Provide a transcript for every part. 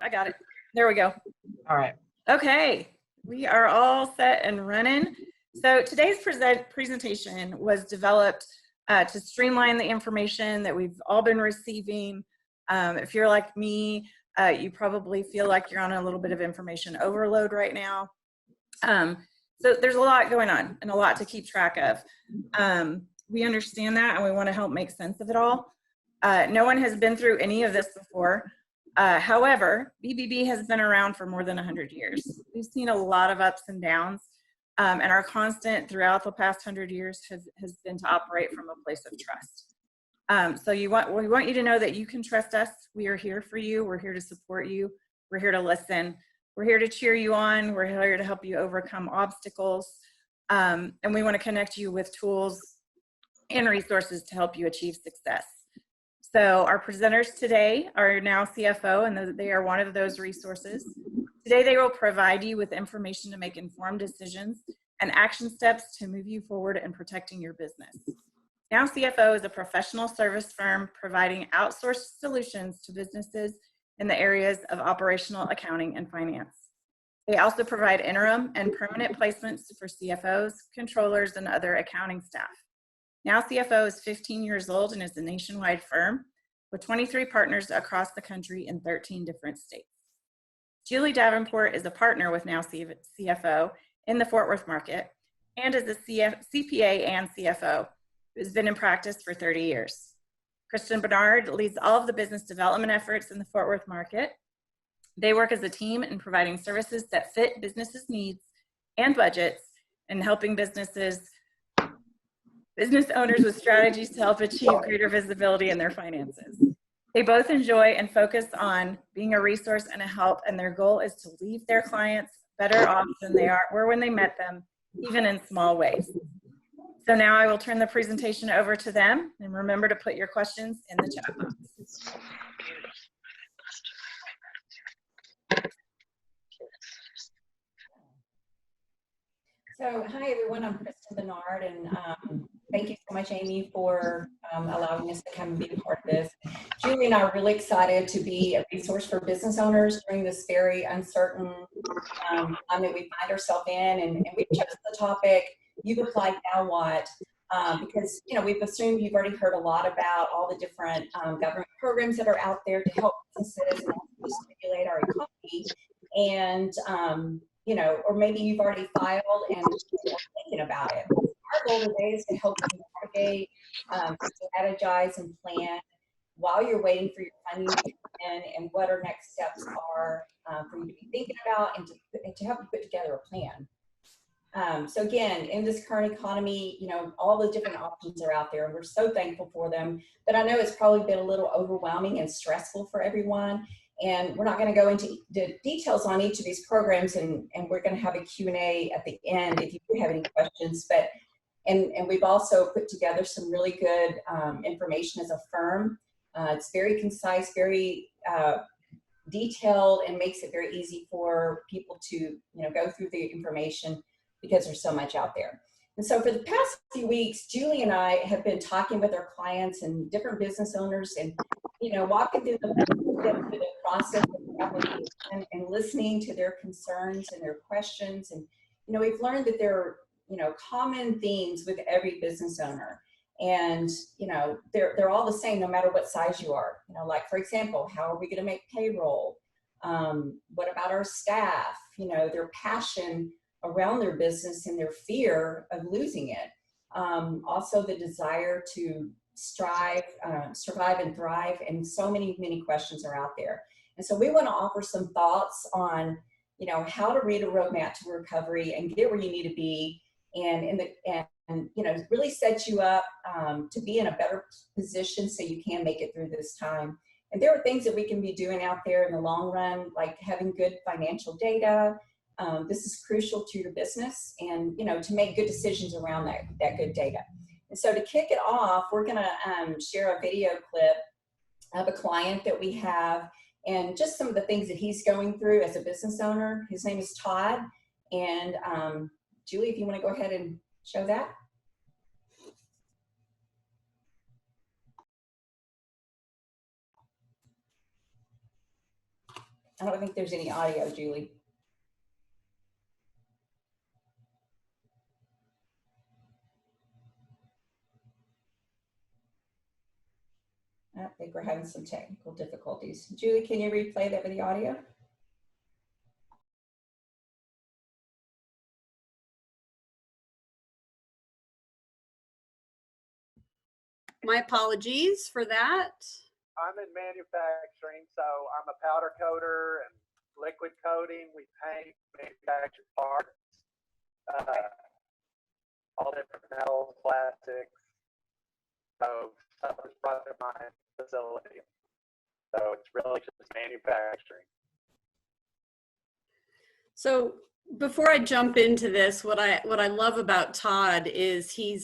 I got it. There we go. All right. Okay, we are all set and running. So today's presentation was developed to streamline the information that we've all been receiving. If you're like me, you probably feel like you're on a little bit of information overload right now. So there's a lot going on and a lot to keep track of. We understand that and we want to help make sense of it all. No one has been through any of this before. However, BBB has been around for more than 100 years. We've seen a lot of ups and downs, and our constant throughout the past 100 years has been to operate from a place of trust. So we want you to know that you can trust us. We are here for you. We're here to support you. We're here to listen. We're here to cheer you on. We're here to help you overcome obstacles. And we want to connect you with tools and resources to help you achieve success. So our presenters today are NowCFO, and they are one of those resources. Today they will provide you with information to make informed decisions and action steps to move you forward in protecting your business. NowCFO is a professional service firm providing outsourced solutions to businesses in the areas of operational accounting and finance. They also provide interim and permanent placements for CFOs, controllers, and other accounting staff. NowCFO is 15 years old and is a nationwide firm with 23 partners across the country in 13 different states. Julie Davenport is a partner with NowCFO in the Fort Worth market and is a CPA and CFO who has been in practice for 30 years. Kristen Bernard leads all of the business development efforts in the Fort Worth market. They work as a team in providing services that fit businesses' needs and budgets and helping business owners with strategies to help achieve greater visibility in their finances. They both enjoy and focus on being a resource and a help, and their goal is to leave their clients better off than they were when they met them, even in small ways. So now I will turn the presentation over to them, and remember to put your questions in the chat box. So, hi everyone, I'm Kristen Bernard, and thank you so much, Amy, for allowing us to come and be a part of this. Julie and I are really excited to be a resource for business owners during this very uncertain time that we find ourselves in, and we've chosen the topic, You've Applied, Now What? Because, you know, we've assumed you've already heard a lot about all the different government programs that are out there to help businesses and to stimulate our economy, and you know, or maybe you've already filed and you're thinking about it. Our goal today is to help you navigate, strategize, and plan while you're waiting for your funding to come in, and what our next steps are for you to be thinking about, and to help you put together a plan. So again, in this current economy, you know, all the different options are out there, and we're so thankful for them. But I know it's probably been a little overwhelming and stressful for everyone. And we're not going to go into the details on each of these programs, and we're going to have a Q&A at the end if you do have any questions. But and we've also put together some really good information as a firm. It's very concise, very detailed, and makes it very easy for people to, you know, go through the information because there's so much out there. And so for the past few weeks, Julie and I have been talking with our clients and different business owners, and, you know, walking through the process of the application and listening to their concerns and their questions. And, you know, we've learned that there are, you know, common themes with every business owner. And, you know, they're all the same no matter what size you are. You know, like, for example, how are we going to make payroll? What about our staff? You know, their passion around their business and their fear of losing it. Also the desire to strive, survive and thrive, and so many questions are out there. And so we want to offer some thoughts on, you know, how to read a roadmap to recovery and get where you need to be, and you know, really set you up to be in a better position so you can make it through this time. And there are things that we can be doing out there in the long run, like having good financial data. This is crucial to your business, and, you know, to make good decisions around that good data. And so to kick it off, we're going to share a video clip of a client that we have, and just some of the things that he's going through as a business owner. His name is Todd. And Julie, if you want to go ahead and show that. I don't think there's any audio, Julie. I think we're having some technical difficulties. Julie, can you replay that with the audio? My apologies for that. I'm in manufacturing, so I'm a powder coater and liquid coating. We paint, manufacture parts, all different metals, plastics. So stuff is brought to my facility. So it's really just manufacturing. So before I jump into this, what I love about Todd is he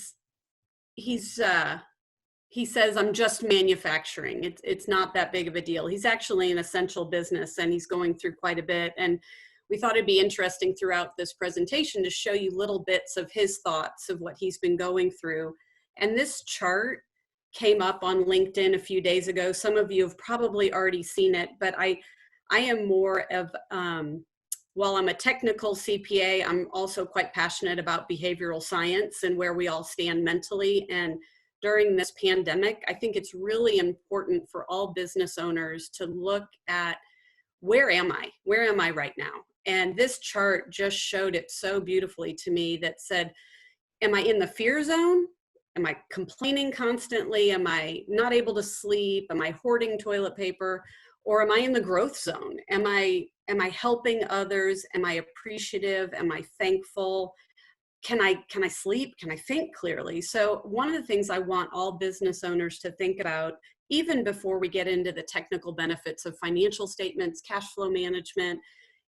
says, I'm just manufacturing. It's not that big of a deal. He's actually an essential business and he's going through quite a bit. And we thought it'd be interesting throughout this presentation to show you little bits of his thoughts of what he's been going through. And this chart came up on LinkedIn a few days ago. Some of you have probably already seen it, but I am more of, while I'm a technical CPA, I'm also quite passionate about behavioral science and where we all stand mentally. And during this pandemic, I think it's really important for all business owners to look at where am I? Where am I right now? And this chart just showed it so beautifully to me that said, am I in the fear zone? Am I complaining constantly? Am I not able to sleep? Am I hoarding toilet paper? Or am I in the growth zone? Am I helping others? Am I appreciative? Am I thankful? Can I sleep? Can I think clearly? So one of the things I want all business owners to think about, even before we get into the technical benefits of financial statements, cash flow management,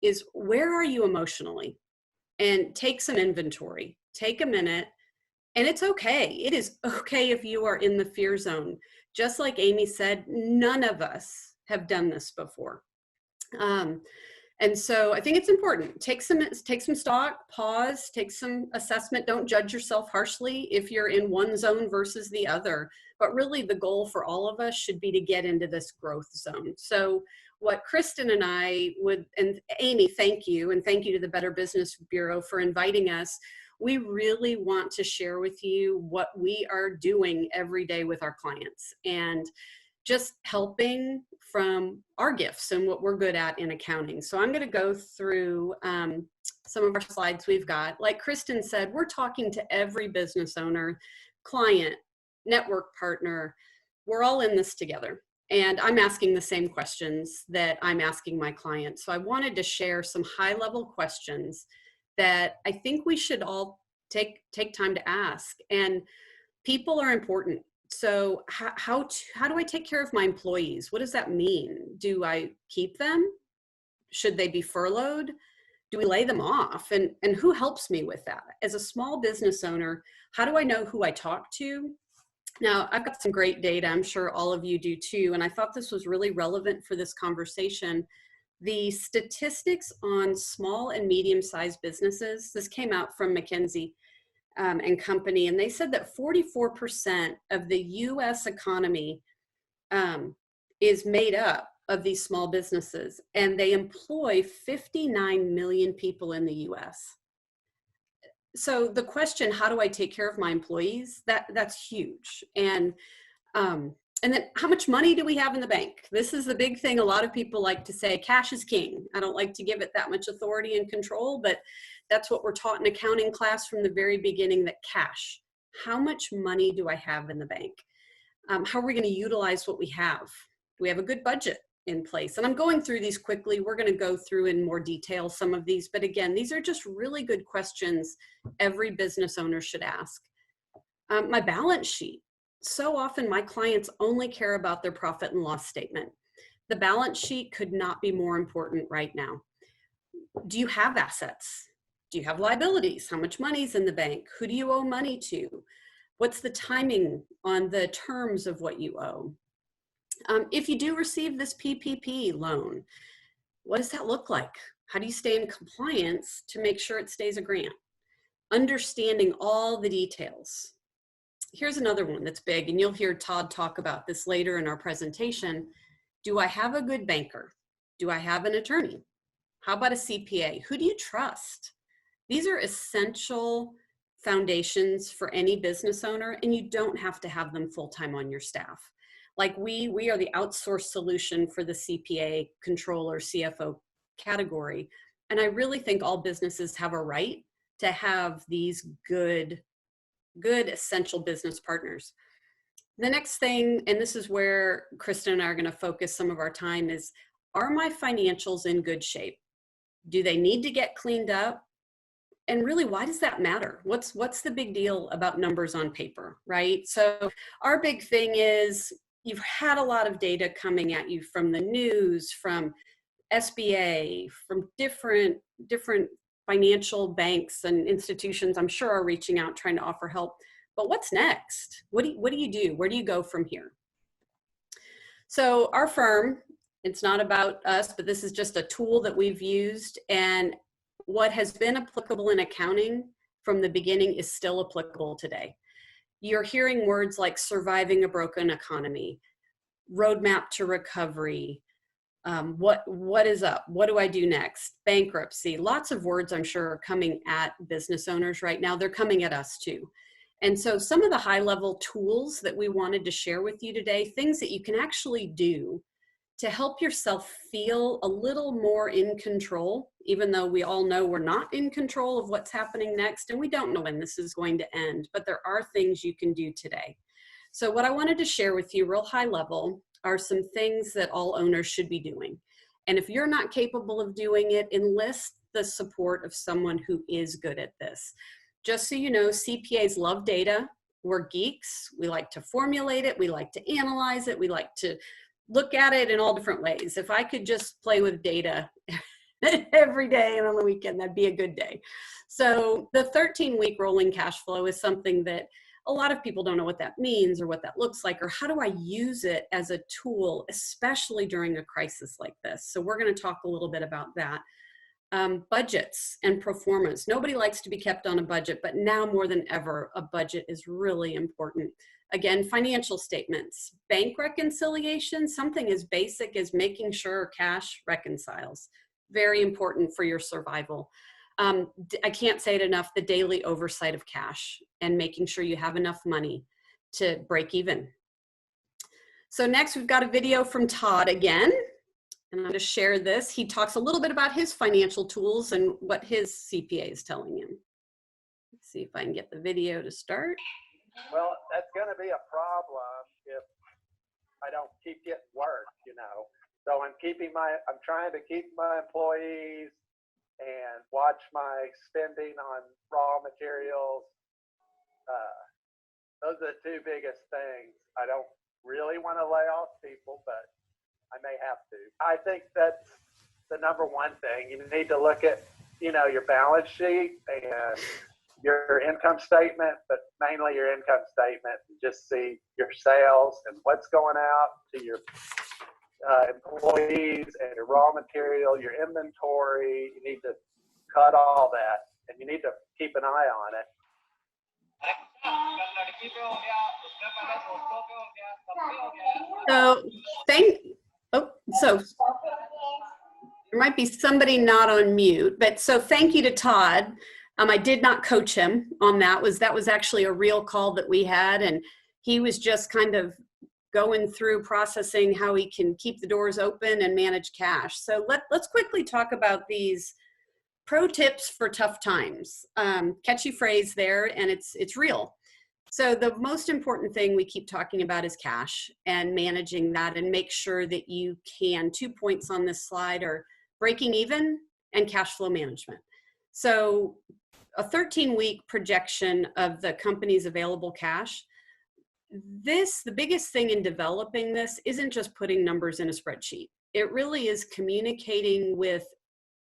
is where are you emotionally? And take some inventory. Take a minute. And it's okay. It is okay if you are in the fear zone. Just like Amy said, none of us have done this before. And so I think it's important. Take some stock, pause, take some assessment. Don't judge yourself harshly if you're in one zone versus the other. But really the goal for all of us should be to get into this growth zone. So what Kristen and I would, and Amy, thank you. And thank you to the Better Business Bureau for inviting us. We really want to share with you what we are doing every day with our clients and just helping from our gifts and what we're good at in accounting. So I'm going to go through some of our slides we've got. Like Kristen said, we're talking to every business owner, client, network partner. We're all in this together. And I'm asking the same questions that I'm asking my clients. So I wanted to share some high-level questions that I think we should all take time to ask. And people are important. So how do I take care of my employees? What does that mean? Do I keep them? Should they be furloughed? Do we lay them off? And who helps me with that? As a small business owner, how do I know who I talk to? Now, I've got some great data. I'm sure all of you do too. And I thought this was really relevant for this conversation. The statistics on small and medium-sized businesses, this came out from McKinsey and Company, and they said that 44% of the US economy is made up of these small businesses, and they employ 59 million people in the US. So the question, how do I take care of my employees? That's huge. And then how much money do we have in the bank? This is the big thing. A lot of people like to say cash is king. I don't like to give it that much authority and control, but that's what we're taught in accounting class from the very beginning, that cash. How much money do I have in the bank? How are we going to utilize what we have? Do we have a good budget in place? And I'm going through these quickly. We're going to go through in more detail some of these, but again, these are just really good questions every business owner should ask. My balance sheet. So often my clients only care about their profit and loss statement. The balance sheet could not be more important right now. Do you have assets? Do you have liabilities? How much money is in the bank? Who do you owe money to? What's the timing on the terms of what you owe? If you do receive this PPP loan, what does that look like? How do you stay in compliance to make sure it stays a grant? Understanding all the details. Here's another one that's big, and you'll hear Todd talk about this later in our presentation. Do I have a good banker? Do I have an attorney? How about a CPA? Who do you trust? These are essential foundations for any business owner, and you don't have to have them full-time on your staff. Like we are the outsourced solution for the CPA, controller, CFO category. And I really think all businesses have a right to have these good essential business partners. The next thing, and this is where Kristen and I are going to focus some of our time, is, are my financials in good shape? Do they need to get cleaned up? And really, why does that matter? What's the big deal about numbers on paper, right? So our big thing is, you've had a lot of data coming at you from the news, from SBA, from different financial banks and institutions, I'm sure, are reaching out trying to offer help. But what's next? What do you do? Where do you go from here? So our firm, it's not about us, but this is just a tool that we've used, and what has been applicable in accounting from the beginning is still applicable today. You're hearing words like surviving a broken economy, roadmap to recovery, what is up? What do I do next? Bankruptcy. Lots of words I'm sure are coming at business owners right now. They're coming at us too. And so some of the high-level tools that we wanted to share with you today, things that you can actually do to help yourself feel a little more in control, even though we all know we're not in control of what's happening next, and we don't know when this is going to end, but there are things you can do today. So what I wanted to share with you real high level are some things that all owners should be doing. And if you're not capable of doing it, enlist the support of someone who is good at this. Just so you know, CPAs love data. We're geeks. We like to formulate it. We like to analyze it. We like to look at it in all different ways. If I could just play with data every day and on the weekend, that'd be a good day. So the 13-week rolling cash flow is something that a lot of people don't know what that means or what that looks like, or how do I use it as a tool, especially during a crisis like this. So we're going to talk a little bit about that. Budgets and performance. Nobody likes to be kept on a budget, but now more than ever, a budget is really important. Again, financial statements, bank reconciliation, something as basic as making sure cash reconciles. Very important for your survival. I can't say it enough, the daily oversight of cash and making sure you have enough money to break even. So next we've got a video from Todd again. And I'm going to share this. He talks a little bit about his financial tools and what his CPA is telling him. Let's see if I can get the video to start. Well, that's going to be a problem if I don't keep getting work, you know. So I'm trying to keep my employees and watch my spending on raw materials. Those are the two biggest things. I don't really want to lay off people, but I may have to. I think that's the number one thing. You need to look at, you know, your balance sheet and your income statement, but mainly your income statement, and just see your sales and what's going out to your employees and your raw material, your inventory. You need to cut all that, and you need to keep an eye on it. So there might be somebody not on mute, but so thank you to Todd. I did not coach him on that. That was actually a real call that we had, and he was just kind of going through processing how he can keep the doors open and manage cash. So let's quickly talk about these pro tips for tough times. Catchy phrase there, and it's real. So the most important thing we keep talking about is cash and managing that, and make sure that you can. 2 points on this slide are breaking even and cash flow management. So a 13-week projection of the company's available cash. The biggest thing in developing this isn't just putting numbers in a spreadsheet. It really is communicating with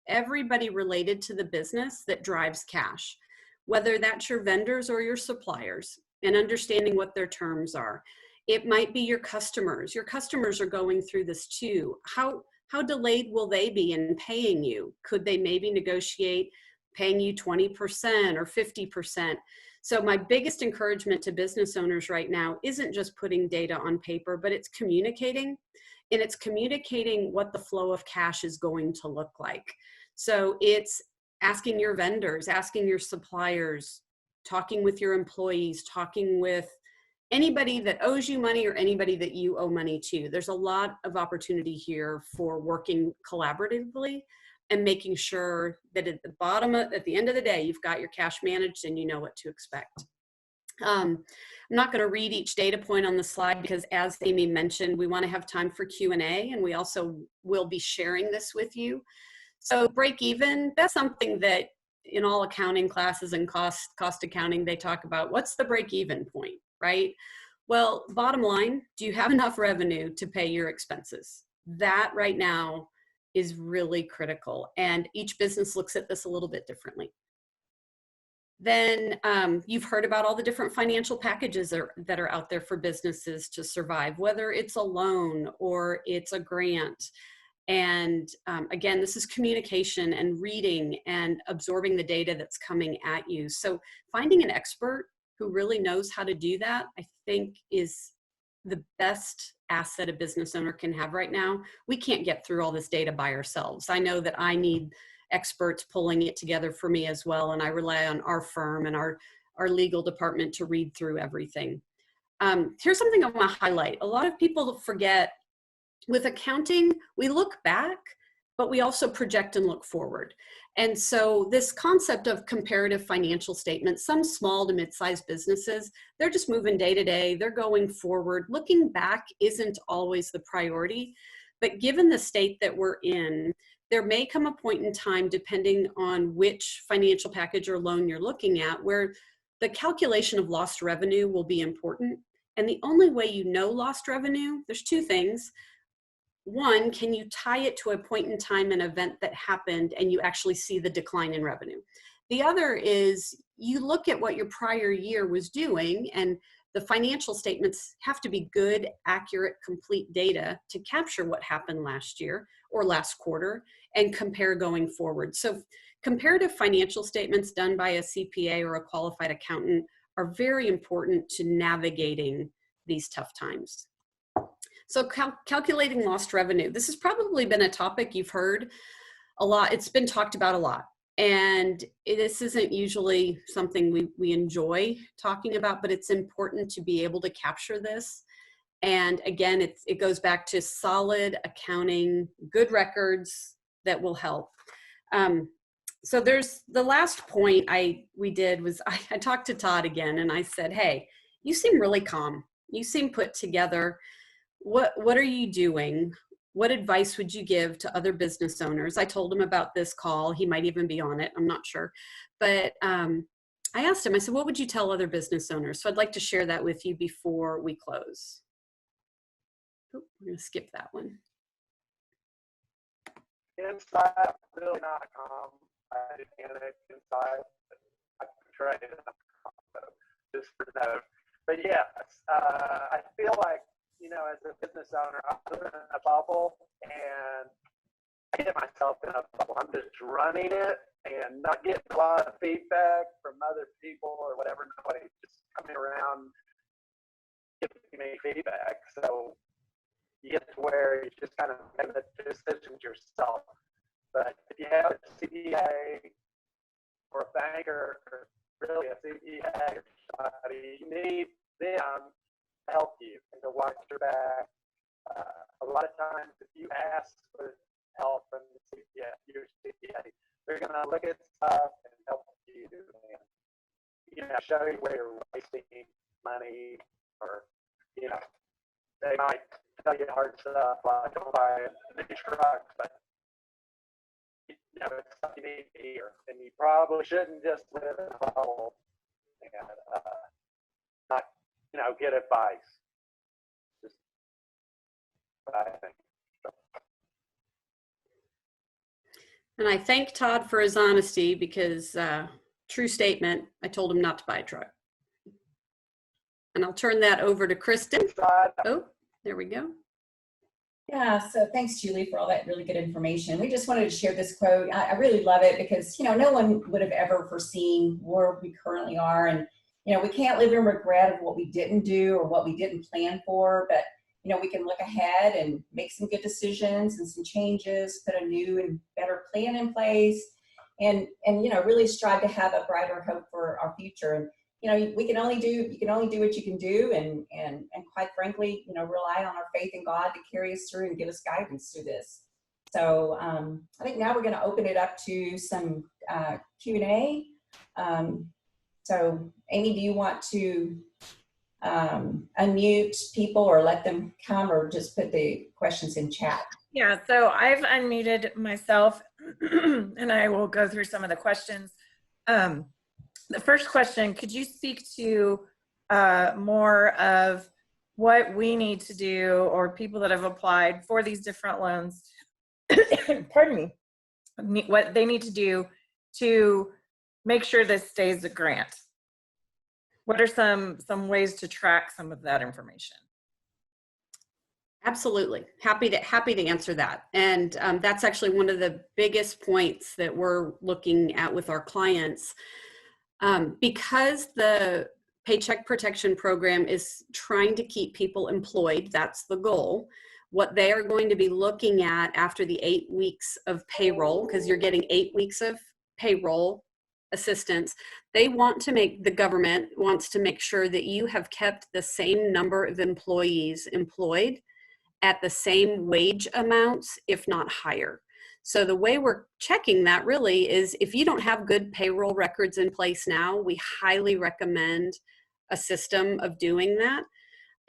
everybody related to the business that drives cash, whether that's your vendors or your suppliers, and understanding what their terms are. It might be your customers. Your customers are going through this too. How delayed will they be in paying you? Could they maybe negotiate paying you 20% or 50%? So my biggest encouragement to business owners right now isn't just putting data on paper, but it's communicating. and it's communicating what the flow of cash is going to look like. So it's asking your vendors, asking your suppliers, talking with your employees, talking with anybody that owes you money or anybody that you owe money to. There's a lot of opportunity here for working collaboratively and making sure that at the end of the day, you've got your cash managed and you know what to expect. I'm not going to read each data point on the slide because, as Amy mentioned, we want to have time for Q&A, and we also will be sharing this with you. So break even, that's something that in all accounting classes and cost accounting, they talk about what's the break even point, right? Well, bottom line, do you have enough revenue to pay your expenses? That right now is really critical, and each business looks at this a little bit differently. Then you've heard about all the different financial packages that are out there for businesses to survive, whether it's a loan or it's a grant. And again, this is communication and reading and absorbing the data that's coming at you. So finding an expert who really knows how to do that, I think, is the best asset a business owner can have right now. We can't get through all this data by ourselves. I know that I need experts pulling it together for me as well, and I rely on our firm and our legal department to read through everything. Here's something I want to highlight. A lot of people forget, with accounting, we look back, but we also project and look forward. And so this concept of comparative financial statements, some small to mid-sized businesses, they're just moving day to day, they're going forward. Looking back isn't always the priority, but given the state that we're in, there may come a point in time, depending on which financial package or loan you're looking at, where the calculation of lost revenue will be important. And the only way you know lost revenue, there's two things. One, can you tie it to a point in time, an event that happened, and you actually see the decline in revenue? The other is you look at what your prior year was doing, and the financial statements have to be good, accurate, complete data to capture what happened last year or last quarter and compare going forward. So comparative financial statements done by a CPA or a qualified accountant are very important to navigating these tough times. So calculating lost revenue. This has probably been a topic you've heard a lot. It's been talked about a lot. And this isn't usually something we enjoy talking about, but it's important to be able to capture this. And again, it goes back to solid accounting, good records that will help. So there's the last point we did was I talked to Todd again, and I said, hey, you seem really calm. You seem put together. What are you doing? What advice would you give to other business owners? I told him about this call. He might even be on it. I'm not sure. But I asked him, I said, what would you tell other business owners? So I'd like to share that with you before we close. Oh, we're going to skip that one. Inside, really not calm. I panic inside. I portray it. Just for note. But yes, I feel like, you know, as a business owner, I live in a bubble, and I get myself in a bubble. I'm just running it and not getting a lot of feedback from other people or whatever. Nobody's just coming around giving me feedback. So you get to where you just kind of make the decisions yourself. But if you have a CPA or a banker, or really a CPA or somebody, you need them to help you and to watch your back. A lot of times, if you ask for help from the CPA, your CPA, they're going to look at stuff and help you and, you know, show you where you're wasting money, or, you know, they might tell you hard stuff like don't buy a new truck, but you know, it's stuff you need to hear, and you probably shouldn't just live in a bubble and not, you know, get advice. Just what I think. And I thank Todd for his honesty, because true statement, I told him not to buy a truck. And I'll turn that over to Kristen. Oh, there we go. Yeah, so thanks, Julie, for all that really good information. We just wanted to share this quote. I really love it because, you know, no one would have ever foreseen where we currently are. And, you know, we can't live in regret of what we didn't do or what we didn't plan for. But, you know, we can look ahead and make some good decisions and some changes, put a new and better plan in place, and you know, really strive to have a brighter hope for our future. And you know, you can only do what you can do, and quite frankly, you know, rely on our faith in God to carry us through and give us guidance through this. So I think now we're going to open it up to some Q&A. So Amy, do you want to unmute people or let them come, or just put the questions in chat? Yeah, so I've unmuted myself and I will go through some of the questions. The first question, could you speak to more of what we need to do, or people that have applied for these different loans, pardon me, what they need to do to make sure this stays a grant? What are some ways to track some of that information? Absolutely. Happy to answer that. And that's actually one of the biggest points that we're looking at with our clients. Because the Paycheck Protection Program is trying to keep people employed, that's the goal. What they are going to be looking at after the 8 weeks of payroll, because you're getting 8 weeks of payroll assistance, the government wants to make sure that you have kept the same number of employees employed at the same wage amounts, if not higher. So the way we're checking that really is, if you don't have good payroll records in place now, we highly recommend a system of doing that.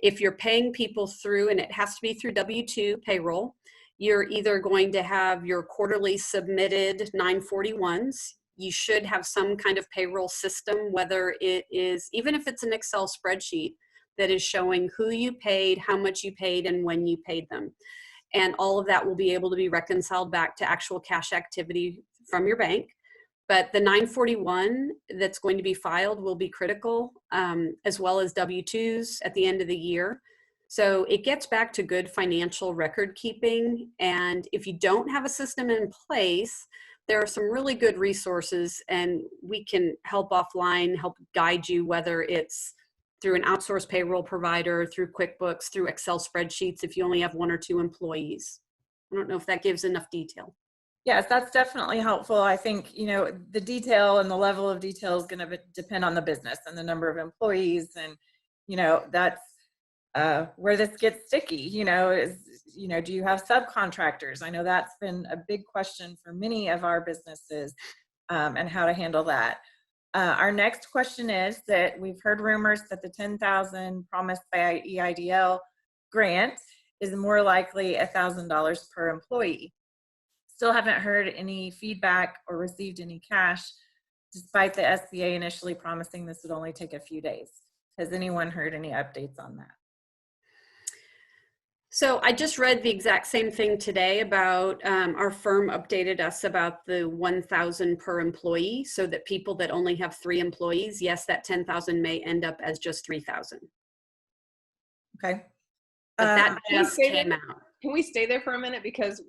If you're paying people through, and it has to be through W-2 payroll, you're either going to have your quarterly submitted 941s. You should have some kind of payroll system, whether it is, even if it's an Excel spreadsheet, that is showing who you paid, how much you paid, and when you paid them. And all of that will be able to be reconciled back to actual cash activity from your bank. But the 941 that's going to be filed will be critical, as well as W-2s at the end of the year. So it gets back to good financial record keeping. And if you don't have a system in place, there are some really good resources, and we can help offline, help guide you, whether it's through an outsourced payroll provider, through QuickBooks, through Excel spreadsheets, if you only have 1 or 2 employees. I don't know if that gives enough detail. Yes, that's definitely helpful. I think, you know, the detail and the level of detail is going to depend on the business and the number of employees. And, you know, that's where this gets sticky, you know, is, you know, do you have subcontractors? I know that's been a big question for many of our businesses, and how to handle that. Our next question is that we've heard rumors that the $10,000 promised by EIDL grant is more likely $1,000 per employee. Still haven't heard any feedback or received any cash, despite the SBA initially promising this would only take a few days. Has anyone heard any updates on that? So I just read the exact same thing today about our firm updated us about the 1,000 per employee, so that people that only have 3 employees, yes, that 10,000 may end up as just 3,000. Okay. But that just came out. Can we stay there for a minute? Because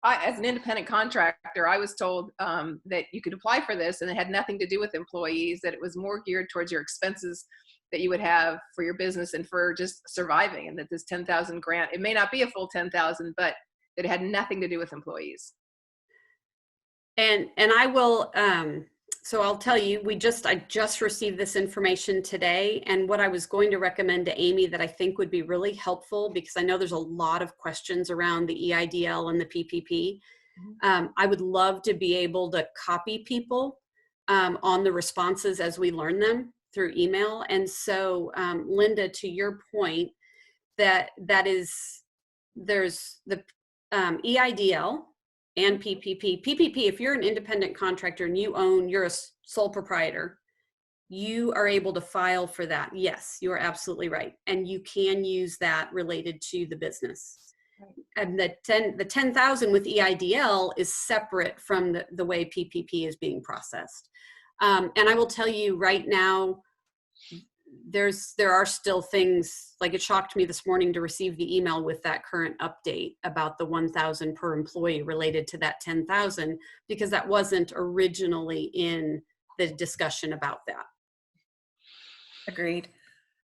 as an independent contractor, I was told that you could apply for this and it had nothing to do with employees, that it was more geared towards your expenses that you would have for your business and for just surviving, and that this 10,000 grant, it may not be a full 10,000, but that it had nothing to do with employees. And I will, so I'll tell you, I just received this information today, and what I was going to recommend to Amy that I think would be really helpful, because I know there's a lot of questions around the EIDL and the PPP. I would love to be able to copy people on the responses as we learn them through email. And so, Linda, to your point, there's the EIDL and PPP. PPP, if you're an independent contractor and you're a sole proprietor, you are able to file for that. Yes, you are absolutely right. And you can use that related to the business. And the 10,000 with EIDL is separate from the way PPP is being processed. And I will tell you right now, there are still things, like it shocked me this morning to receive the email with that current update about the 1,000 per employee related to that 10,000, because that wasn't originally in the discussion about that. Agreed.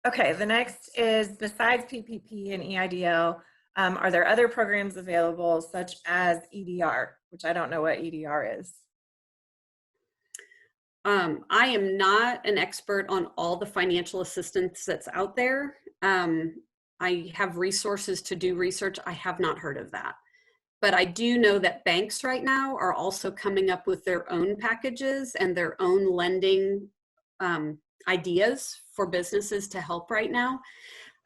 Okay, the next is, besides PPP and EIDL, are there other programs available such as EDR, which I don't know what EDR is. I am not an expert on all the financial assistance that's out there. I have resources to do research. I have not heard of that. But I do know that banks right now are also coming up with their own packages and their own lending ideas for businesses to help right now.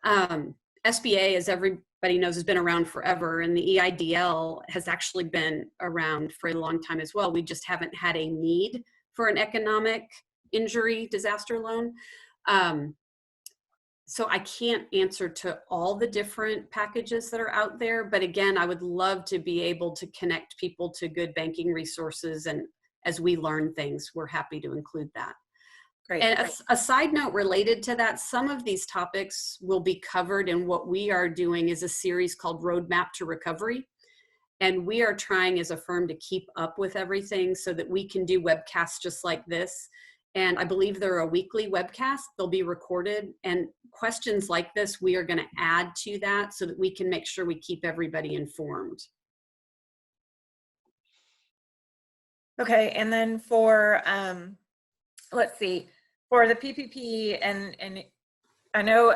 SBA, as everybody knows, has been around forever, and the EIDL has actually been around for a long time as well. We just haven't had a need for an economic injury disaster loan. So I can't answer to all the different packages that are out there, but again, I would love to be able to connect people to good banking resources, and as we learn things, we're happy to include that. Great. And a side note related to that, some of these topics will be covered in what we are doing is a series called Roadmap to Recovery. And we are trying as a firm to keep up with everything so that we can do webcasts just like this. And I believe they're a weekly webcast. They'll be recorded. And questions like this, we are going to add to that so that we can make sure we keep everybody informed. Okay, and then for, let's see, for the PPP, and I know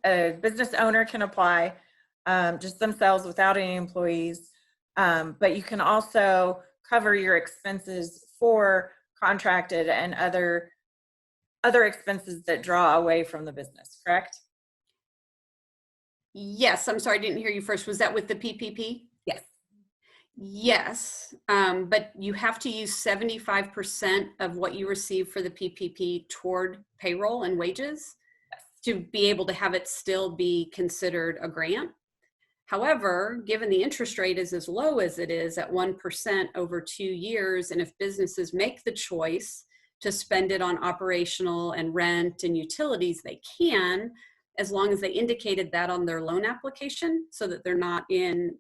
a business owner can apply just themselves without any employees, but you can also cover your expenses for contracted and other expenses that draw away from the business, correct? Yes, I'm sorry, I didn't hear you first. Was that with the PPP? Yes. Yes, but you have to use 75% of what you receive for the PPP toward payroll and wages to be able to have it still be considered a grant. However, given the interest rate is as low as it is at 1% over 2 years, and if businesses make the choice to spend it on operational and rent and utilities, they can, as long as they indicated that on their loan application so that they're not in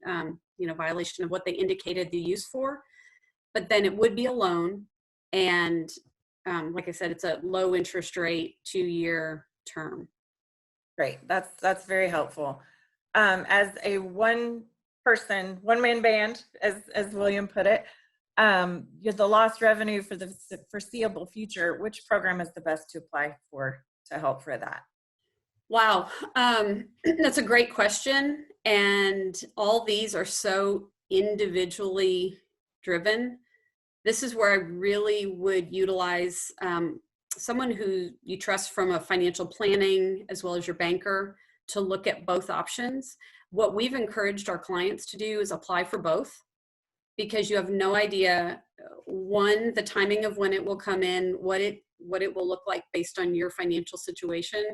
violation of what they indicated the use for. But then it would be a loan, and like I said, it's a low interest rate 2-year term. Great, that's very helpful. As a one-man band, as William put it, the lost revenue for the foreseeable future, which program is the best to apply for to help for that? Wow, that's a great question. And all these are so individually driven. This is where I really would utilize someone who you trust from a financial planning as well as your banker to look at both options. What we've encouraged our clients to do is apply for both, because you have no idea, one, the timing of when it will come in, what it will look like based on your financial situation,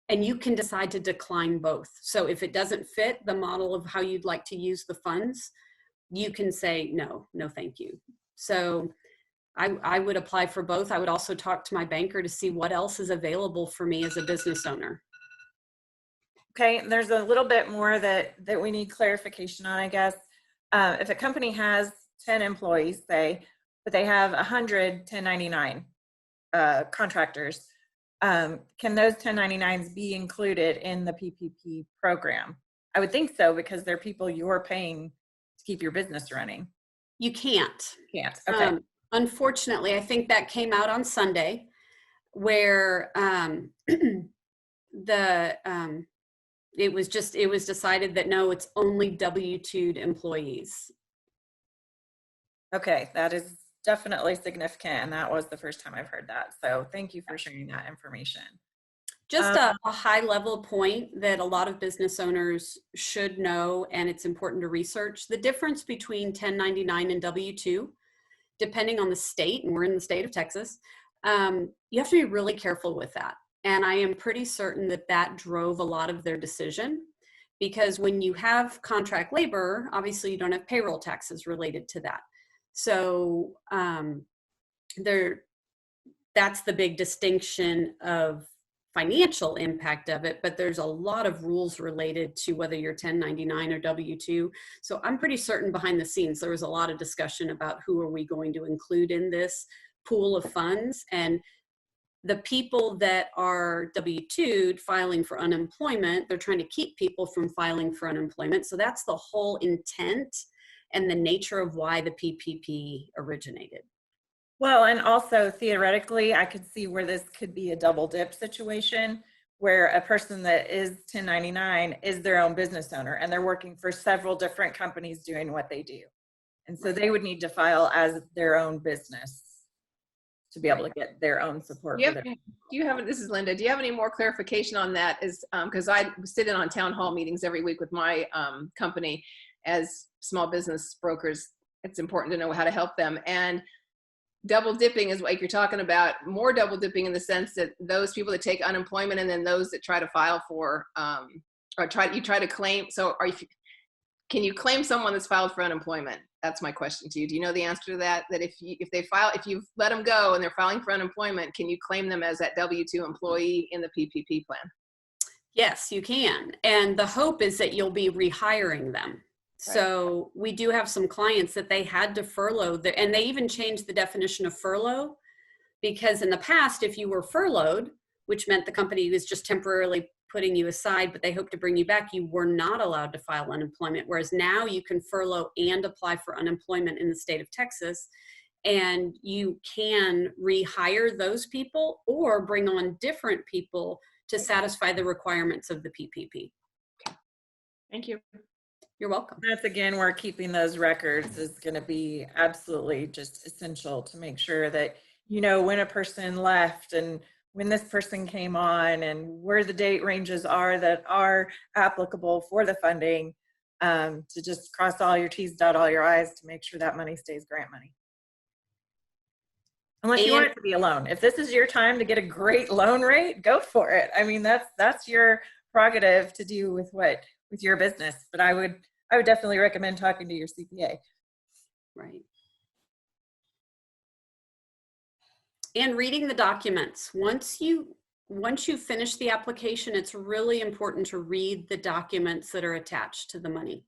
and you can decide to decline both. So if it doesn't fit the model of how you'd like to use the funds, you can say no thank you. So I would apply for both. I would also talk to my banker to see what else is available for me as a business owner. Okay, there's a little bit more that we need clarification on, I guess. If a company has 10 employees, say, but they have 100 1099 contractors, can those 1099s be included in the PPP program? I would think so, because they're people you're paying to keep your business running. You can't. Can't. Okay. Unfortunately, I think that came out on Sunday, where it was decided that no, it's only W-2'd employees. Okay, that is definitely significant, and that was the first time I've heard that. So thank you for sharing that information. Just a high level point that a lot of business owners should know, and it's important to research the difference between 1099 and W-2, depending on the state, and we're in the state of Texas. You have to be really careful with that. And I am pretty certain that that drove a lot of their decision, because when you have contract labor, obviously you don't have payroll taxes related to that. So that's the big distinction of financial impact of it, but there's a lot of rules related to whether you're 1099 or W-2. So I'm pretty certain behind the scenes, there was a lot of discussion about who are we going to include in this pool of funds. And The people that are W-2'd filing for unemployment, they're trying to keep people from filing for unemployment. So that's the whole intent and the nature of why the PPP originated. Well, and also theoretically, I could see where this could be a double dip situation where a person that is 1099 is their own business owner and they're working for several different companies doing what they do. And so they would need to file as their own business to be able to get their own support. Do you have, this is Linda, do you have any more clarification on that? Is because I sit in on town hall meetings every week with my company as small business brokers. It's important to know how to help them. And double dipping is what you're talking about, more double dipping in the sense that those people that take unemployment and then those that try to file for, or you try to claim. So can you claim someone that's filed for unemployment? That's my question to you. Do you know the answer to that? That if you've let them go and they're filing for unemployment, can you claim them as that W-2 employee in the PPP plan? Yes, you can. And the hope is that you'll be rehiring them. Right. So we do have some clients that they had to furlough, and they even changed the definition of furlough, because in the past, if you were furloughed, which meant the company was just temporarily putting you aside, but they hope to bring you back, you were not allowed to file unemployment. Whereas now you can furlough and apply for unemployment in the state of Texas, and you can rehire those people or bring on different people to satisfy the requirements of the PPP. Okay. Thank you. You're welcome. That's again where keeping those records is going to be absolutely just essential to make sure that you know when a person left and when this person came on and where the date ranges are that are applicable for the funding, to just cross all your T's, dot all your I's to make sure that money stays grant money. Unless you want it to be a loan. If this is your time to get a great loan rate, go for it. I mean, that's your prerogative to do with your business. But I would definitely recommend talking to your CPA. Right. And reading the documents. Once you finish the application, it's really important to read the documents that are attached to the money.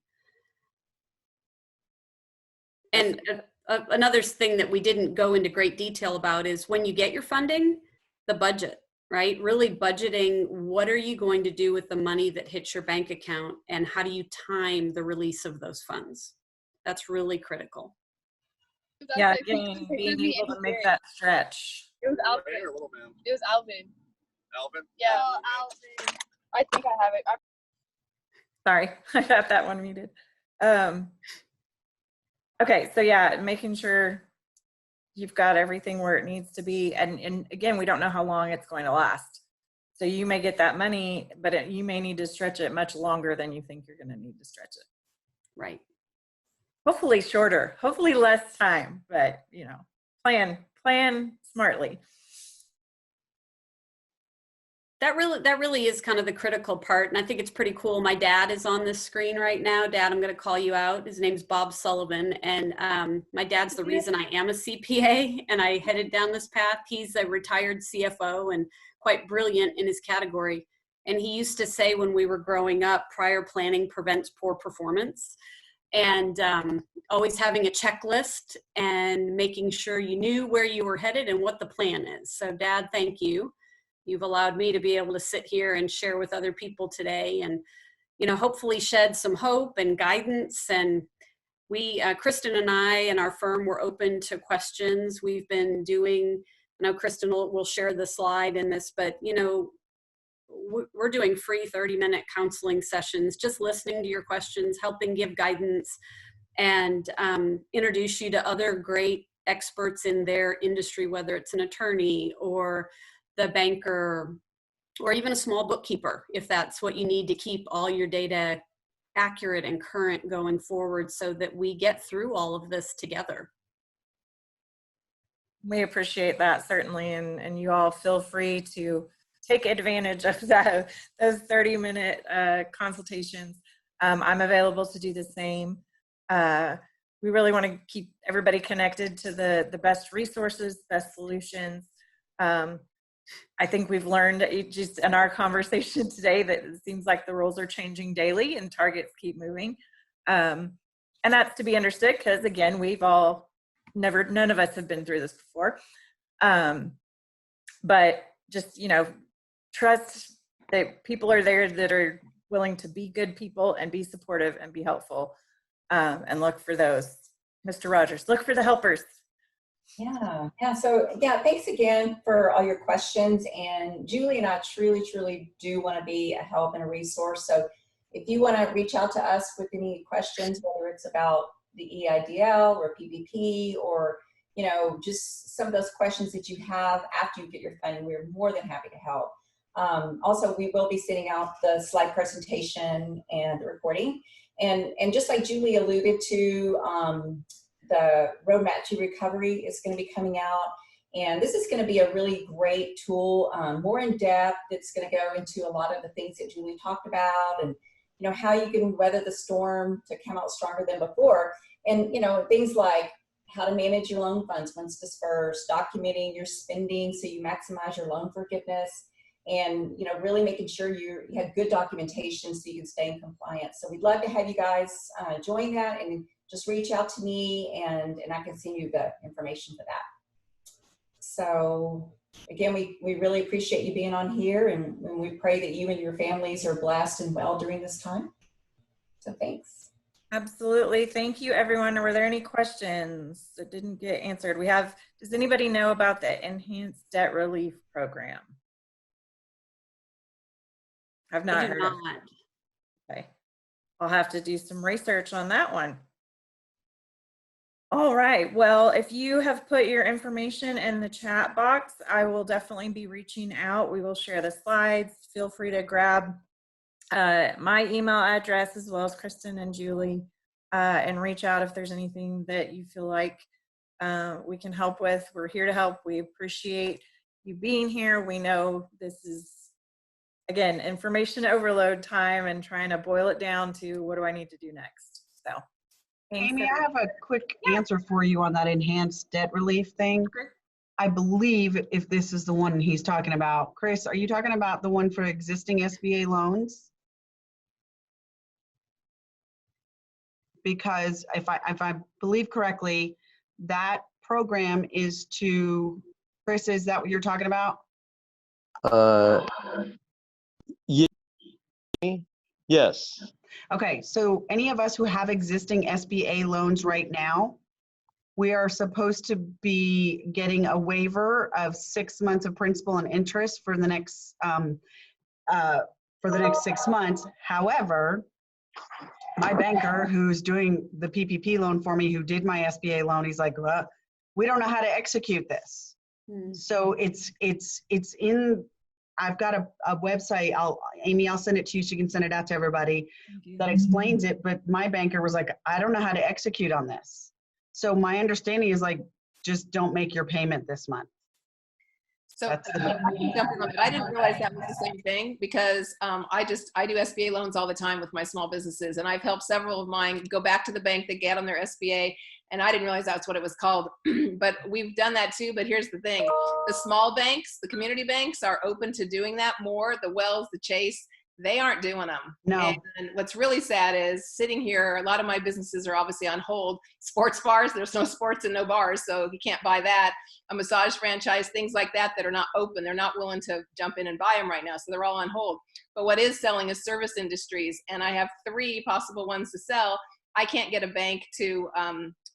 And another thing that we didn't go into great detail about is when you get your funding, the budget, right? Really budgeting, what are you going to do with the money that hits your bank account, and how do you time the release of those funds? That's really critical. Yeah, being able to make that stretch. It was Alvin. It was Alvin. Alvin? Yeah. Oh, Alvin. I think I have it. Sorry, I got that one muted. Okay, so yeah, making sure you've got everything where it needs to be. And again, we don't know how long it's going to last. So you may get that money, but you may need to stretch it much longer than you think you're going to need to stretch it. Right. Hopefully shorter, hopefully less time, but you know, plan smartly. That really is kind of the critical part. And I think it's pretty cool. My dad is on this screen right now. Dad, I'm going to call you out. His name's Bob Sullivan. And my dad's the reason I am a CPA and I headed down this path. He's a retired CFO and quite brilliant in his category. And he used to say when we were growing up, prior planning prevents poor performance. And always having a checklist and making sure you knew where you were headed and what the plan is. So Dad, thank you. You've allowed me to be able to sit here and share with other people today and, you know, hopefully shed some hope and guidance. And we, Kristen and I and our firm, were open to questions. We've been doing, I know Kristen will share the slide in this, but, you know, we're doing free 30-minute counseling sessions, just listening to your questions, helping give guidance, and introduce you to other great experts in their industry, whether it's an attorney or the banker, or even a small bookkeeper, if that's what you need to keep all your data accurate and current going forward so that we get through all of this together. We appreciate that, certainly, and you all feel free to take advantage of those 30-minute consultations. I'm available to do the same. We really want to keep everybody connected to the best resources, best solutions. I think we've learned just in our conversation today that it seems like the rules are changing daily and targets keep moving. And that's to be understood because, again, none of us have been through this before. but just, you know, trust that people are there that are willing to be good people and be supportive and be helpful, and look for those. Mr. Rogers, look for the helpers. Yeah. So thanks again for all your questions. And Julie and I truly do want to be a help and a resource. So if you want to reach out to us with any questions, whether it's about the EIDL or PPP, or, you know, just some of those questions that you have after you get your funding, we're more than happy to help. Also, we will be sending out the slide presentation and the recording. And just like Julie alluded to, the roadmap to recovery is going to be coming out, and this is going to be a really great tool, more in depth. It's going to go into a lot of the things that Julie talked about, and you know, how you can weather the storm to come out stronger than before, and you know, things like how to manage your loan funds once dispersed, documenting your spending so you maximize your loan forgiveness, and you know, really making sure you have good documentation so you can stay in compliance. So we'd love to have you guys join that, and just reach out to me, and I can send you the information for that. So again, we really appreciate you being on here, and we pray that you and your families are blessed and well during this time. So thanks. Absolutely. Thank you, everyone. Were there any questions that didn't get answered? Does anybody know about the Enhanced Debt Relief Program? I've not heard of it. Okay. I'll have to do some research on that one. All right. Well, if you have put your information in the chat box, I will definitely be reaching out. We will share the slides. Feel free to grab my email address as well as Kristen and Julie, and reach out if there's anything that you feel like we can help with. We're here to help. We appreciate you being here. We know this is, again, information overload time and trying to boil it down to what do I need to do next. So thanks, Amy, I have a quick answer for you on that enhanced debt relief thing. Okay. I believe if this is the one he's talking about. Chris, are you talking about the one for existing SBA loans? Because if I believe correctly, that program is to, Chris, is that what you're talking about? Yes. Okay, so any of us who have existing SBA loans right now, we are supposed to be getting a waiver of 6 months of principal and interest for the next 6 months. However, my banker who's doing the PPP loan for me, who did my SBA loan, he's like, well, we don't know how to execute this. So it's in, I've got a website, Amy, I'll send it to you so you can send it out to everybody that explains it, but my banker was like, I don't know how to execute on this. So my understanding is like, just don't make your payment this month. So I didn't realize that was the same thing, because I do SBA loans all the time with my small businesses, and I've helped several of mine go back to the bank that get on their SBA, and I didn't realize that's what it was called. But we've done that too. But here's the thing: the small banks, the community banks, are open to doing that more. The Wells, the Chase, they aren't doing them. No. And what's really sad is sitting here, a lot of my businesses are obviously on hold. Sports bars, there's no sports and no bars, so you can't buy that. A massage franchise, things like that are not open. They're not willing to jump in and buy them right now, so they're all on hold. But what is selling is service industries, and I have 3 possible ones to sell. I can't get a bank to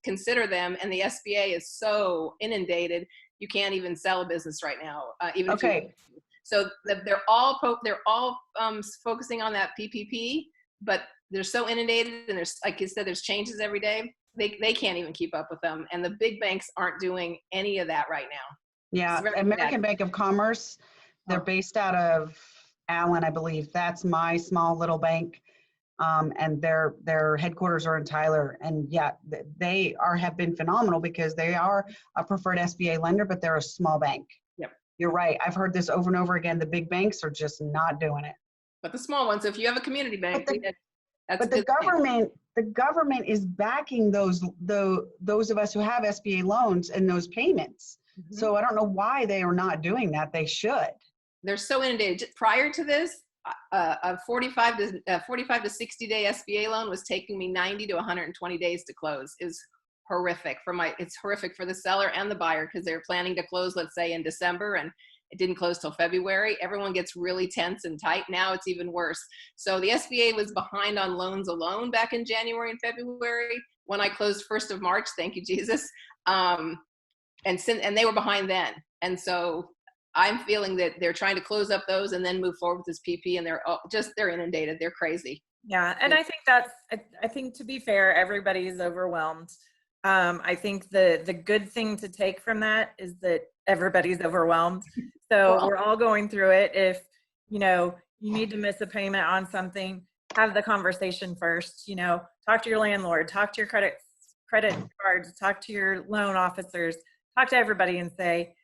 consider them, and the SBA is so inundated, you can't even sell a business right now. Even okay. So they're all focusing on that PPP, but they're so inundated, and there's, like you said, there's changes every day. They can't even keep up with them, and the big banks aren't doing any of that right now. Yeah, American Bank of Commerce, they're based out of Allen, I believe. That's my small little bank, and their headquarters are in Tyler. And yeah, they have been phenomenal because they are a preferred SBA lender, but they're a small bank. Yep. You're right. I've heard this over and over again. The big banks are just not doing it. But the small ones, if you have a community bank, but the government is backing those of us who have SBA loans and those payments. Mm-hmm. So I don't know why they are not doing that. They should. They're so inundated. Prior to this, a 45 to 60 day SBA loan was taking me 90 to 120 days to close. Is horrific it's horrific for the seller and the buyer, because they're planning to close, let's say, in December, and It didn't close till February. Everyone gets really tense and tight. Now it's even worse. So the SBA was behind on loans alone back in January and February when I closed 1st of March. Thank you, Jesus. And they were behind then. And so I'm feeling that they're trying to close up those and then move forward with this PP, and they're inundated. They're crazy. Yeah, and I think to be fair, everybody's overwhelmed. I think the good thing to take from that is that everybody's overwhelmed. So we're all going through it. If, you need to miss a payment on something, have the conversation first, talk to your landlord, talk to your credit cards, talk to your loan officers, talk to everybody and say,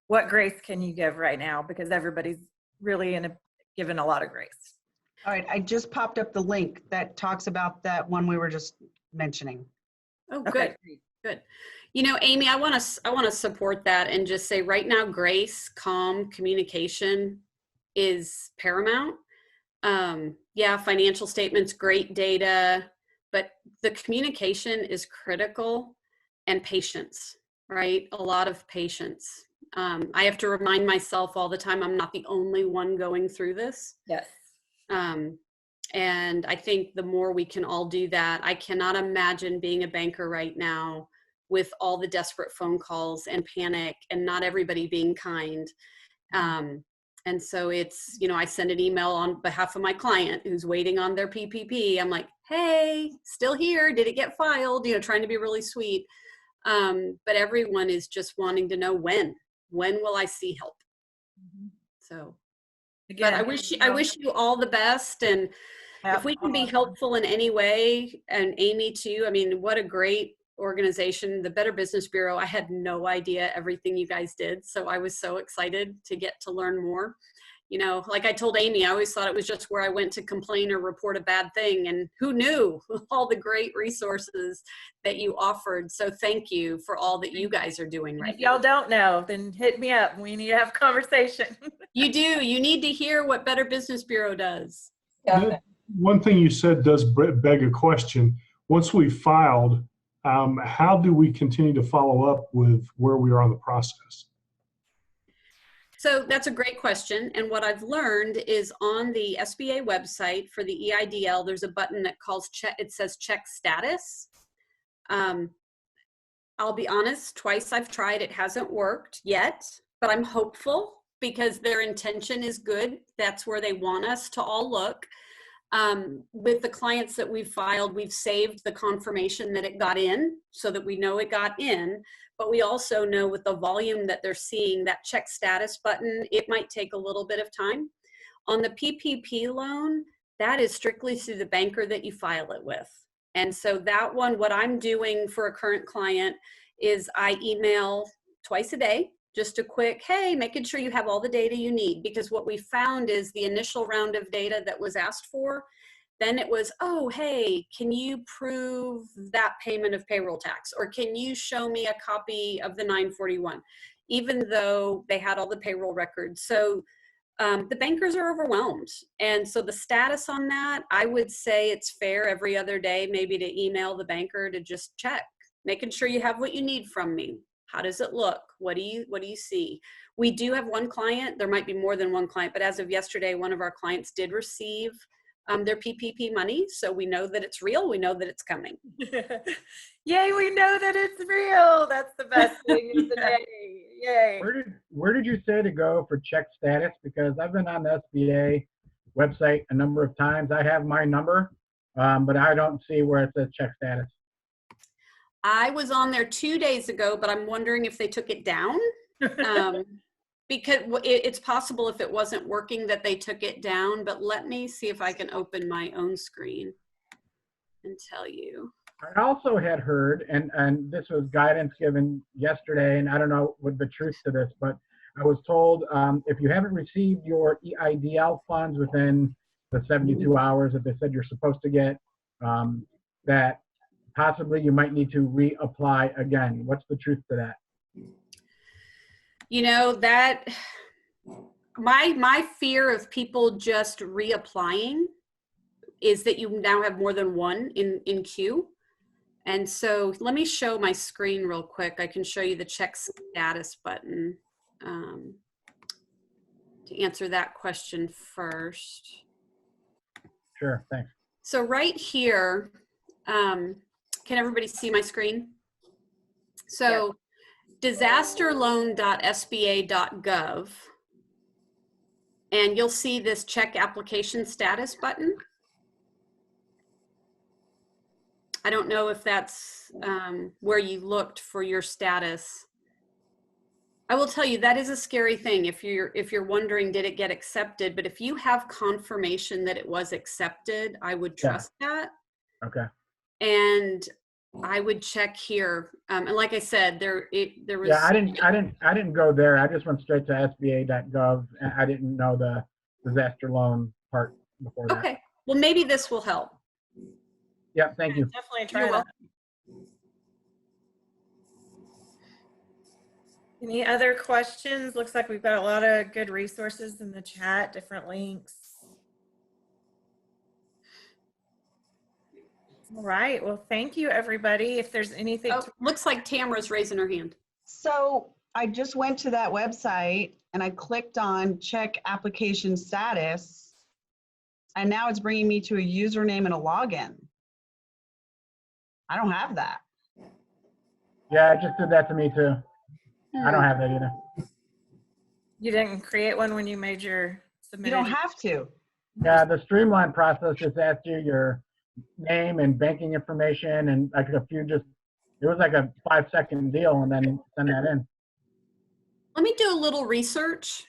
what grace can you give right now? Because everybody's really given a lot of grace. All right, I just popped up the link that talks about that one we were just mentioning. Oh, Okay. good. Amy, I want to support that and just say right now, grace, calm, communication is paramount. Yeah, financial statements, great data, but the communication is critical, and patience, right? A lot of patience. I have to remind myself all the time, I'm not the only one going through this. Yes. And I think the more we can all do that, I cannot imagine being a banker right now with all the desperate phone calls and panic and not everybody being kind. And so it's, I send an email on behalf of my client who's waiting on their PPP. I'm like, hey, still here. Did it get filed? Trying to be really sweet. But everyone is just wanting to know when will I see help? So, again, but I wish you all the best. And if we can be helpful in any way, and Amy too, what a great organization, the Better Business Bureau. I had no idea everything you guys did. So I was so excited to get to learn more. Like I told Amy, I always thought it was just where I went to complain or report a bad thing. And who knew all the great resources that you offered. So thank you for all that you guys are doing right now. If y'all don't know, then hit me up. We need to have a conversation. You do. You need to hear what Better Business Bureau does. Yeah. One thing you said does beg a question. Once we filed, how do we continue to follow up with where we are on the process? So that's a great question. And what I've learned is on the SBA website for the EIDL, there's a button that it says check status. I'll be honest, twice I've tried, it hasn't worked yet, but I'm hopeful because their intention is good. That's where they want us to all look. With the clients that we've filed, we've saved the confirmation that it got in so that we know it got in, but we also know with the volume that they're seeing, that check status button, it might take a little bit of time. On the PPP loan, that is strictly through the banker that you file it with. And so that one, what I'm doing for a current client is I email twice a day, just a quick, hey, making sure you have all the data you need. Because what we found is the initial round of data that was asked for, then it was, oh, hey, can you prove that payment of payroll tax? Or can you show me a copy of the 941? Even though they had all the payroll records. So the bankers are overwhelmed. And so the status on that, I would say it's fair every other day, maybe to email the banker to just check, making sure you have what you need from me. How does it look? What do you see? We do have one client, there might be more than one client, but as of yesterday, one of our clients did receive their PPP money. So we know that it's real. We know that it's coming. Yay, we know that it's real. That's the best thing of the day. Yay. Where did you say to go for check status? Because I've been on the SBA website a number of times. I have my number, but I don't see where it says check status. I was on there 2 days ago, but I'm wondering if they took it down. Because it's possible if it wasn't working that they took it down, but let me see if I can open my own screen and tell you. I also had heard, and this was guidance given yesterday, and I don't know what the truth to this, but I was told if you haven't received your EIDL funds within the 72 hours that they said you're supposed to get, that possibly you might need to reapply again. What's the truth to that? You know, that my fear of people just reapplying is that you now have more than one in queue. And so let me show my screen real quick. I can show you the check status button. to answer that question first. Sure, thanks. So right here, can everybody see my screen? So disasterloan.sba.gov, and you'll see this check application status button. I don't know if that's where you looked for your status. I will tell you that is a scary thing if you're wondering, did it get accepted? But if you have confirmation that it was accepted, I would trust that. Okay. And I would check here. And like I said, there was. Yeah, I didn't go there. I just went straight to SBA.gov, and I didn't know the disaster loan part before that. Okay. Well, maybe this will help. Yeah, thank you. Definitely try You're that. Any other questions? Looks like we've got a lot of good resources in the chat, different links. All right. Well, thank you, everybody. If there's anything. Oh, looks like Tamara's raising her hand. So I just went to that website and I clicked on check application status. And now it's bringing me to a username and a login. I don't have that. Yeah, it just did that to me too. I don't have that either. You didn't create one when you made your submission? You don't have to. Yeah, the streamline process just asks you your name and banking information and like a few it was like a 5-second deal and then send that in. Let me do a little research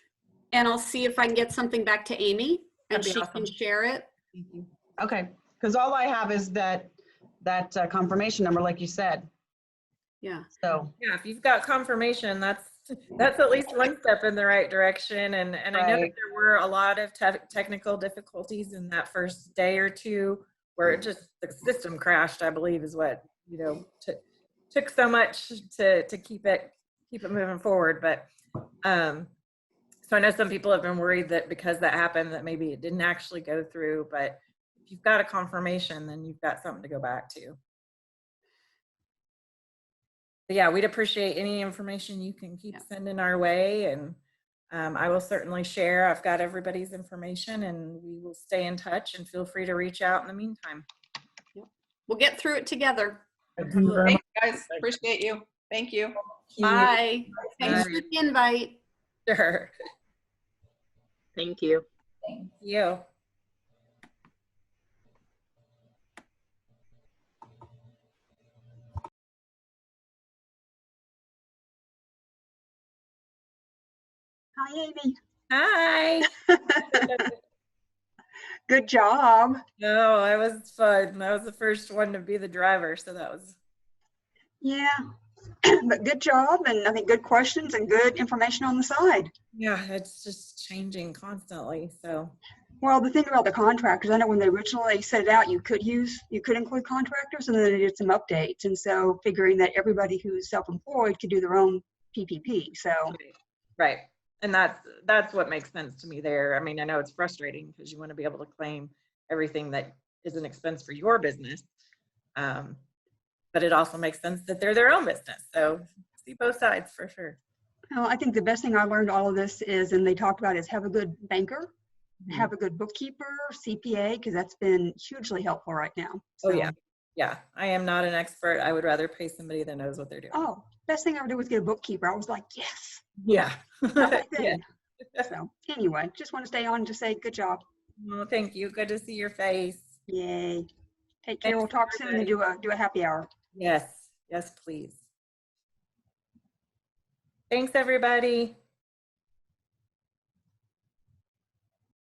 and I'll see if I can get something back to Amy and That'd be she awesome. can share it. Okay, because all I have is that confirmation number, like you said. Yeah. So Yeah, if you've got confirmation, that's at least one step in the right direction. And I know that Right. there were a lot of technical difficulties in that first day or two where it just, the system crashed, I believe is what, took so much to keep it moving forward. But so I know some people have been worried that because that happened that maybe it didn't actually go through, but if you've got a confirmation, then you've got something to go back to. But yeah, we'd appreciate any information you can keep sending our way, and I will certainly share. I've got everybody's information, and we will stay in touch, and feel free to reach out in the meantime. We'll get through it together. Thank you very much. Thanks, guys. Appreciate you. Thank you. Bye. Thanks Bye. for the invite. Sure. Thank you. Thank you. Hi, Amy. Hi. Good job. No, it was fun. I was the first one to be the driver, so that was. Yeah, but good job, and I think good questions and good information on the side. Yeah, it's just changing constantly. So. Well, the thing about the contractors, I know when they originally set it out, you could include contractors, and then they did some updates, and so figuring that everybody who's self-employed could do their own PPP. So. Right. And that's what makes sense to me there. I mean, I know it's frustrating because you want to be able to claim everything that is an expense for your business. But it also makes sense that they're their own business. So see both sides for sure. Well, I think the best thing I learned all of this is, and they talked about, is have a good banker, have a good bookkeeper, CPA, because that's been hugely helpful right now. So, Oh yeah. Yeah. I am not an expert. I would rather pay somebody that knows what they're doing. Oh, best thing I ever did was get a bookkeeper. I was like, yes. Yeah. Yeah. Yeah. So anyway, just want to stay on and just say good job. Well, thank you. Good to see your face. Yay. Take care. Thanks, We'll talk soon and everybody. do a happy hour. Yes. Yes, please. Thanks, everybody.